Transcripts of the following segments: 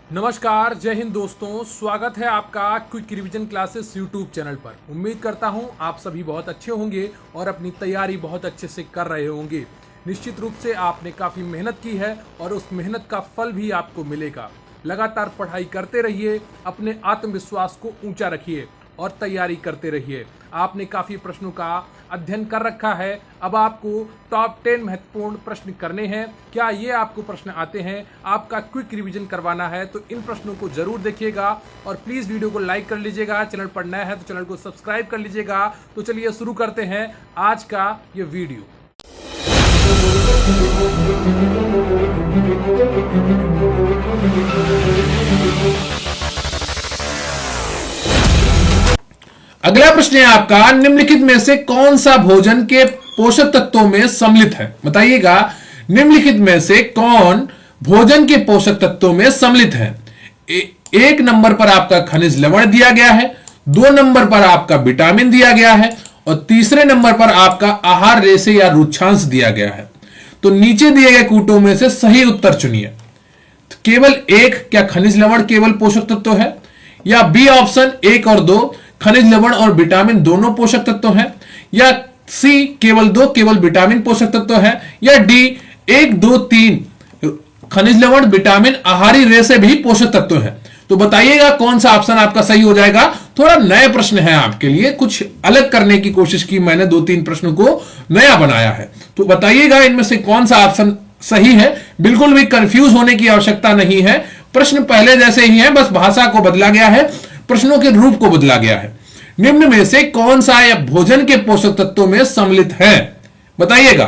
नमस्कार, जय हिंद दोस्तों। स्वागत है आपका quick revision classes YouTube channel पर। उम्मीद करता हूं आप सभी बहुत अच्छे होंगे और अपनी तैयारी बहुत अच्छे से कर रहे होंगे। निश्चित रूप से आपने काफ़ी मेहनत की है और उस मेहनत का फल भी आपको मिलेगा। लगातार पढ़ाई करते रहिए, अपने आत्मविश्वास को ऊंचा रखिए और तैयारी करते रहिए। आपने काफ़ी प्रश्नों का अध्ययन कर रखा है, अब आपको टॉप 10 महत्वपूर्ण प्रश्न करने हैं। क्या ये आपको प्रश्न आते हैं, आपका क्विक रिवीजन करवाना है तो इन प्रश्नों को जरूर देखिएगा और प्लीज़ वीडियो को लाइक कर लीजिएगा। चैनल पर नया है तो चैनल को सब्सक्राइब कर लीजिएगा। तो चलिए शुरू करते हैं आज का ये वीडियो। अगला प्रश्न है आपका, निम्नलिखित में से कौन सा भोजन के पोषक तत्वों में सम्मिलित है? बताइएगा, निम्नलिखित में से कौन भोजन के पोषक तत्वों में सम्मिलित है? एक नंबर पर आपका खनिज लवण दिया गया है, 2 नंबर पर आपका विटामिन दिया गया है और तीसरे नंबर पर आपका आहार रेशे या रुक्षांश दिया गया है। तो नीचे दिए गए कूटों में से सही उत्तर चुनिए। तो केवल एक, क्या खनिज लवण केवल पोषक तत्व है? या बी ऑप्शन 1 और 2 खनिज लवण और विटामिन दोनों पोषक तत्व हैं? या सी केवल 2 केवल विटामिन पोषक तत्व है? या डी 1 2 3 खनिज लवण विटामिन आहारी रेशे भी पोषक तत्व है? तो बताइएगा कौन सा ऑप्शन आपका सही हो जाएगा। थोड़ा नए प्रश्न है आपके लिए, कुछ अलग करने की कोशिश की मैंने, 2-3 प्रश्नों को नया बनाया है। तो बताइएगा इनमें से कौन सा ऑप्शन सही है। बिल्कुल भी कंफ्यूज होने की आवश्यकता नहीं है, प्रश्न पहले जैसे ही है, बस भाषा को बदला गया है, प्रश्नों के रूप को बदला गया है। निम्न में से कौन सा या भोजन के पोषक तत्वों में सम्मिलित है? बताइएगा।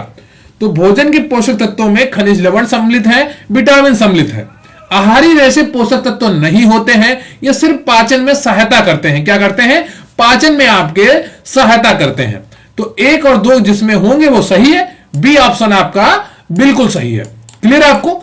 तो भोजन के पोषक तत्वों में खनिज लवण सम्मिलित है, विटामिन सम्मिलित है। आहारी रेशे पोषक तत्व नहीं होते हैं, ये सिर्फ पाचन में सहायता करते हैं। क्या करते हैं? पाचन में आपके सहायता करते हैं। तो 1 और 2 जिसमें होंगे वो सही है, बी ऑप्शन आपका बिल्कुल सही है। क्लियर है आपको?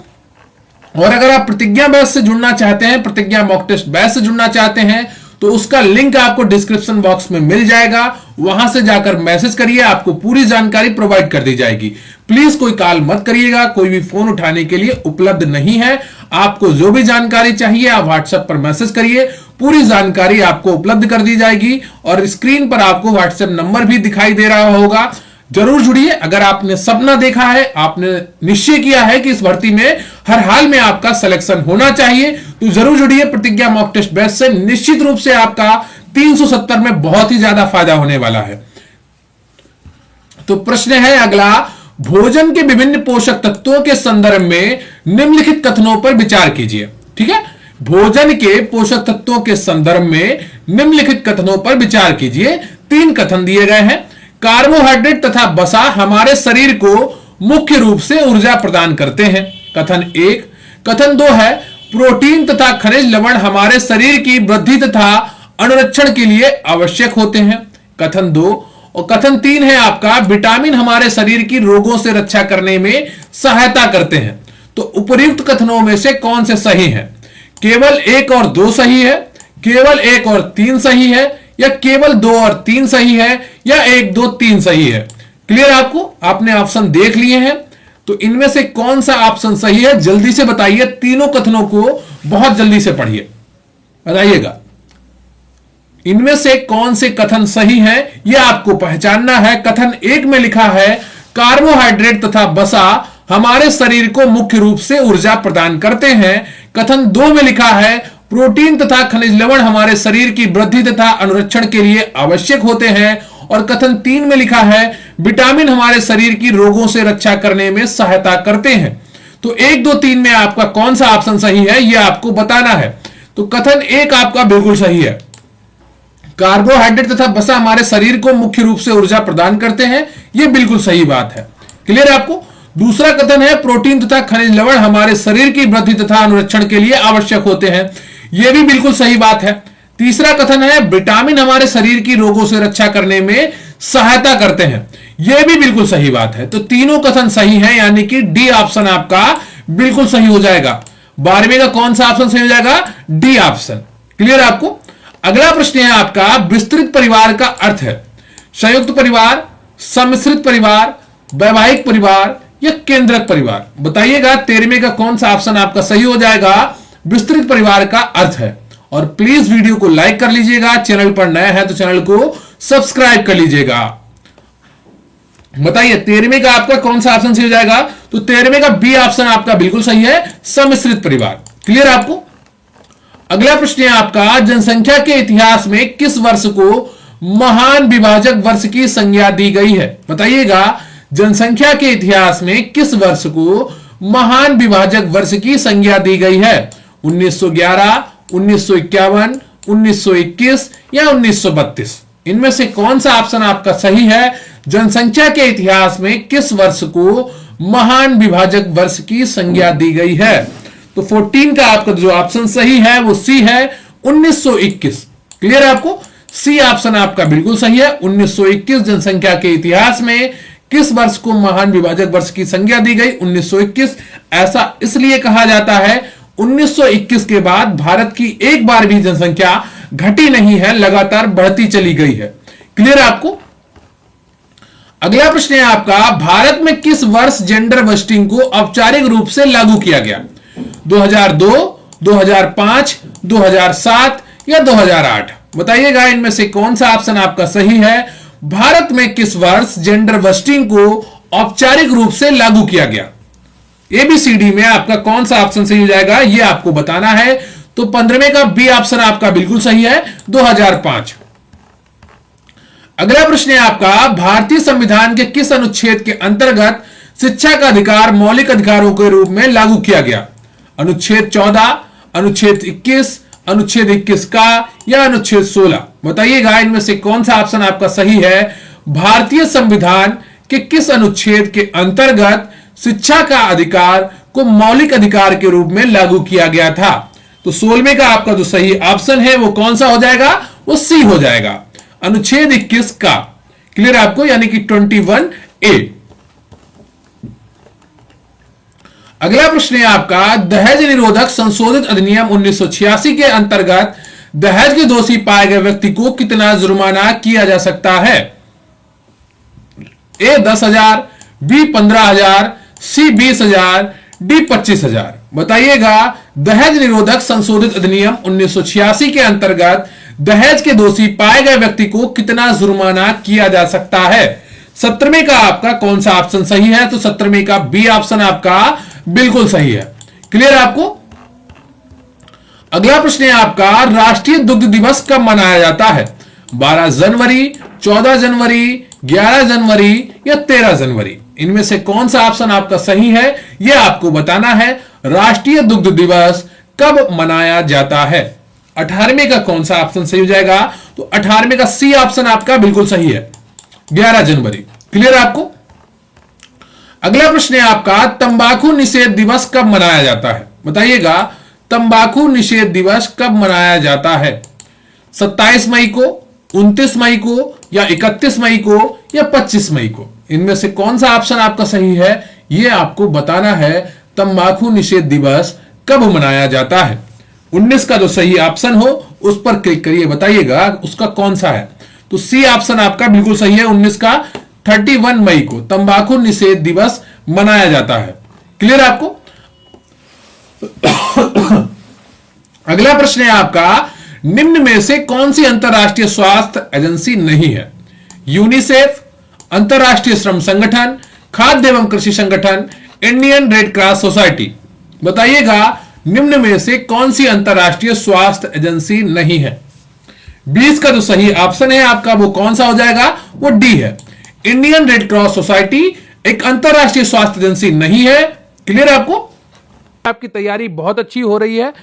और अगर आप प्रतिज्ञा बैच से जुड़ना चाहते हैं, प्रतिज्ञा मॉक टेस्ट बैच से जुड़ना चाहते हैं, तो उसका लिंक आपको डिस्क्रिप्शन बॉक्स में मिल जाएगा। वहां से जाकर मैसेज करिए, आपको पूरी जानकारी प्रोवाइड कर दी जाएगी। प्लीज कोई कॉल मत करिएगा, कोई भी फोन उठाने के लिए उपलब्ध नहीं है। आपको जो भी जानकारी चाहिए आप व्हाट्सएप पर मैसेज करिए, पूरी जानकारी आपको उपलब्ध कर दी जाएगी। और स्क्रीन पर आपको व्हाट्सएप नंबर भी दिखाई दे रहा होगा, जरूर जुड़िए। अगर आपने सपना देखा है, आपने निश्चय किया है कि इस भर्ती में हर हाल में आपका सिलेक्शन होना चाहिए, तो जरूर जुड़िए प्रतिज्ञा मॉक टेस्ट बैच से। निश्चित रूप से आपका 370 में बहुत ही ज्यादा फायदा होने वाला है। तो प्रश्न है अगला, भोजन के विभिन्न पोषक तत्वों के संदर्भ में निम्नलिखित कथनों पर विचार कीजिए। ठीक है, भोजन के पोषक तत्वों के संदर्भ में निम्नलिखित कथनों पर विचार कीजिए। 3 कथन दिए गए हैं। कार्बोहाइड्रेट तथा वसा हमारे शरीर को मुख्य रूप से ऊर्जा प्रदान करते हैं, कथन 1। कथन 2 है, प्रोटीन तथा खनिज लवण हमारे शरीर की वृद्धि तथा अनुरक्षण के लिए आवश्यक होते हैं, कथन 2। और कथन 3 है आपका, विटामिन हमारे शरीर की रोगों से रक्षा करने में सहायता करते हैं। तो उपर्युक्त कथनों में से कौन से सही है? केवल 1 और 2 सही है, केवल 1 और 3 सही है, या केवल 2 और 3 सही है, या 1 2 3 सही है? क्लियर आपको? आपने ऑप्शन देख लिए हैं, तो इनमें से कौन सा ऑप्शन सही है जल्दी से बताइए। तीनों कथनों को बहुत जल्दी से पढ़िए, बताइएगा इनमें से कौन से कथन सही हैं, यह आपको पहचानना है। कथन 1 में लिखा है, कार्बोहाइड्रेट तथा वसा हमारे शरीर को मुख्य रूप से ऊर्जा प्रदान करते हैं। कथन 2 में लिखा है, प्रोटीन तथा खनिज लवण हमारे शरीर की वृद्धि तथा अनुरक्षण के लिए आवश्यक होते हैं। और कथन 3 में लिखा है, विटामिन हमारे शरीर की रोगों से रक्षा करने में सहायता करते हैं। तो 1 2 3 में आपका कौन सा ऑप्शन सही है यह आपको बताना है। तो कथन 1 आपका बिल्कुल सही है, कार्बोहाइड्रेट तथा वसा हमारे शरीर को मुख्य रूप से ऊर्जा प्रदान करते हैं, यह बिल्कुल सही बात है। क्लियर है आपको? दूसरा कथन है, प्रोटीन तथा खनिज लवण हमारे शरीर की वृद्धि तथा अनुरक्षण के लिए आवश्यक होते हैं, यह भी बिल्कुल सही बात है। तीसरा कथन है, विटामिन हमारे शरीर की रोगों से रक्षा करने में सहायता करते हैं, यह भी बिल्कुल सही बात है। तो तीनों कथन सही हैं, यानी कि डी ऑप्शन आपका बिल्कुल सही हो जाएगा। 12वें का कौन सा ऑप्शन सही हो जाएगा? D option. क्लियर आपको? अगला प्रश्न है आपका, विस्तृत परिवार का अर्थ है संयुक्त परिवार, सम्मिश्रित परिवार, वैवाहिक परिवार या केंद्रक परिवार? बताइएगा 13वें का कौन सा ऑप्शन आपका सही हो जाएगा। विस्तृत परिवार का अर्थ है। और प्लीज वीडियो को लाइक कर लीजिएगा, चैनल पर नया है तो चैनल को सब्सक्राइब कर लीजिएगा। बताइए 13वें का आपका कौन सा ऑप्शन सही हो जाएगा? तो 13वें का बी ऑप्शन आपका बिल्कुल सही है, सम्मिश्रित परिवार। क्लियर आपको? अगला प्रश्न है आपका, जनसंख्या के इतिहास में किस वर्ष को महान विभाजक वर्ष की संज्ञा दी गई है? बताइएगा जनसंख्या के इतिहास में किस वर्ष को महान विभाजक वर्ष की संज्ञा दी गई है? 1911, 1951, 1921 या 1932? इनमें से कौन सा ऑप्शन आपका सही है? जनसंख्या के इतिहास में किस वर्ष को महान विभाजक वर्ष की संज्ञा दी गई है? तो 14 का आपका जो ऑप्शन सही है वो सी है, 1921। क्लियर है आपको? सी ऑप्शन आपका बिल्कुल सही है, 1921 जनसंख्या के इतिहास में किस वर्ष को महान विभाजक वर्ष की संज्ञा दी गई? 1921। ऐसा इसलिए कहा जाता है 1921 के बाद भारत की एक बार भी जनसंख्या घटी नहीं है, लगातार बढ़ती चली गई है। क्लियर आपको? अगला प्रश्न है आपका, भारत में किस वर्ष जेंडर बस्टिंग को औपचारिक रूप से लागू किया गया? 2002, 2005, 2007 या 2008? बताइएगा इनमें से कौन सा ऑप्शन आपका सही है? भारत में किस वर्ष जेंडर बस्टिंग को औपचारिक रूप से लागू किया गया? एबीसीडी में आपका कौन सा ऑप्शन सही हो जाएगा ये आपको बताना है। तो 15वें का बी ऑप्शन आपका बिल्कुल सही है, 2005। अगला प्रश्न है आपका, भारतीय संविधान के किस अनुच्छेद के अंतर्गत शिक्षा का अधिकार मौलिक अधिकारों के रूप में लागू किया गया? अनुच्छेद 14, अनुच्छेद 21, अनुच्छेद 21 का या अनुच्छेद 16? बताइएगा इनमें से कौन सा ऑप्शन आपका सही है? भारतीय संविधान के किस अनुच्छेद के अंतर्गत शिक्षा का अधिकार को मौलिक अधिकार के रूप में लागू किया गया था? तो 16वें का आपका जो सही ऑप्शन है वो कौन सा हो जाएगा? वो सी हो जाएगा, अनुच्छेद 21 का। क्लियर आपको? यानी कि 21A। अगला प्रश्न है आपका, दहेज निरोधक संशोधित अधिनियम 1986 के अंतर्गत दहेज के दोषी पाए गए व्यक्ति को कितना जुर्माना किया जा सकता है? ए 10,000, बी 15,000, सी 20,000, डी 25,000? बताइएगा दहेज निरोधक संशोधित अधिनियम 1986 के अंतर्गत दहेज के दोषी पाए गए व्यक्ति को कितना जुर्माना किया जा सकता है? 17वें का आपका कौन सा ऑप्शन सही है? तो 17वें का बी ऑप्शन आपका बिल्कुल सही है। क्लियर आपको? अगला प्रश्न है आपका, राष्ट्रीय दुग्ध दिवस कब मनाया जाता है? 12 जनवरी, 14 जनवरी, 11 जनवरी या 13 जनवरी? इनमें से कौन सा ऑप्शन आपका सही है यह आपको बताना है। राष्ट्रीय दुग्ध दिवस कब मनाया जाता है? 18वें का कौन सा ऑप्शन सही हो जाएगा? तो 18वें का सी ऑप्शन आपका बिल्कुल सही है, 11 जनवरी। क्लियर आपको? अगला प्रश्न है आपका, तंबाकू निषेध दिवस कब मनाया जाता है? बताइएगा तंबाकू निषेध दिवस कब मनाया जाता है? 27 मई को, 29 मई को या 31 मई को या 25 मई को? इनमें से कौन सा ऑप्शन आपका सही है यह आपको बताना है। तंबाकू निषेध दिवस कब मनाया जाता है? 19 का जो सही ऑप्शन हो उस पर क्लिक करिए, बताइएगा उसका कौन सा है। तो सी ऑप्शन आपका बिल्कुल सही है, 19 का 31 मई को तंबाकू निषेध दिवस मनाया जाता है। क्लियर आपको? अगला प्रश्न है आपका, निम्न में से कौन सी अंतरराष्ट्रीय स्वास्थ्य एजेंसी नहीं है? यूनिसेफ, अंतरराष्ट्रीय श्रम संगठन, खाद्य एवं कृषि संगठन, इंडियन रेड क्रॉस सोसाइटी? बताइएगा निम्न में से कौन सी अंतरराष्ट्रीय स्वास्थ्य एजेंसी नहीं है? 20 का जो सही ऑप्शन है आपका वो कौन सा हो जाएगा? वो डी है, इंडियन रेड क्रॉस सोसाइटी एक अंतरराष्ट्रीय स्वास्थ्य एजेंसी नहीं है। क्लियर आपको? आपकी तैयारी बहुत अच्छी हो रही है,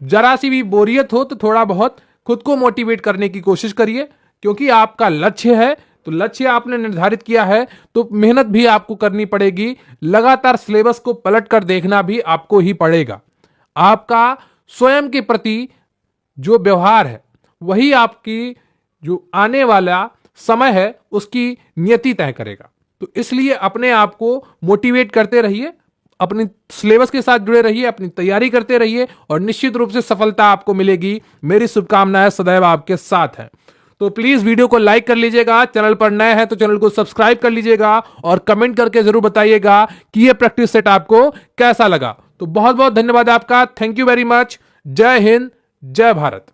जरा सी भी बोरियत हो तो थोड़ा बहुत खुद को मोटिवेट करने की कोशिश करिए, क्योंकि आपका लक्ष्य है तो लक्ष्य आपने निर्धारित किया है तो मेहनत भी आपको करनी पड़ेगी। लगातार सिलेबस को पलट कर देखना भी आपको ही पड़ेगा। आपका स्वयं के प्रति जो व्यवहार है वही आपकी जो आने वाला समय है उसकी नियति तय करेगा। तो इसलिए अपने आप को मोटिवेट करते रहिए, अपनी सिलेबस के साथ जुड़े रहिए, अपनी तैयारी करते रहिए और निश्चित रूप से सफलता आपको मिलेगी। मेरी शुभकामनाएं सदैव आपके साथ हैं। तो प्लीज वीडियो को लाइक कर लीजिएगा, चैनल पर नए हैं तो चैनल को सब्सक्राइब कर लीजिएगा और कमेंट करके जरूर बताइएगा कि यह प्रैक्टिस सेट आपको कैसा लगा। तो बहुत बहुत धन्यवाद आपका। Thank you very much. जय हिंद, जय भारत।